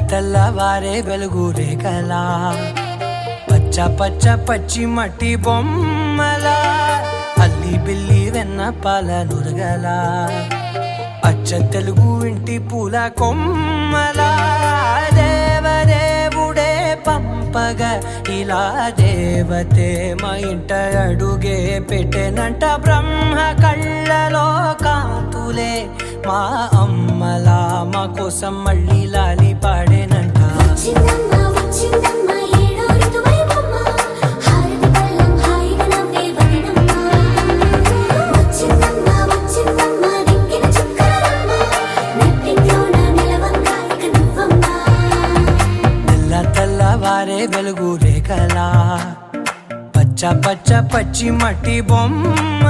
తెల్లవారే వెలుగు రేఖలా పచ్చ పచ్చ పచ్చి మట్టి బొమ్మలా అల్లి బిల్లి వెన్న పాల నురగలా అచ్చ తెలుగు ఇంటి పూల కొమ్మలా దేవదేవుడే పంపగ ఇలా దేవతే మా ఇంట అడుగే పెట్టెనంట బ్రహ్మ కళ్ళలో కాంతులే మా అమ్మలా మా కోసం మళ్ళీ లాలి పాడేనంట తెల్లవారే వెలుగు రేఖలా పచ్చ పచ్చ పచ్చి మట్టి బొమ్మ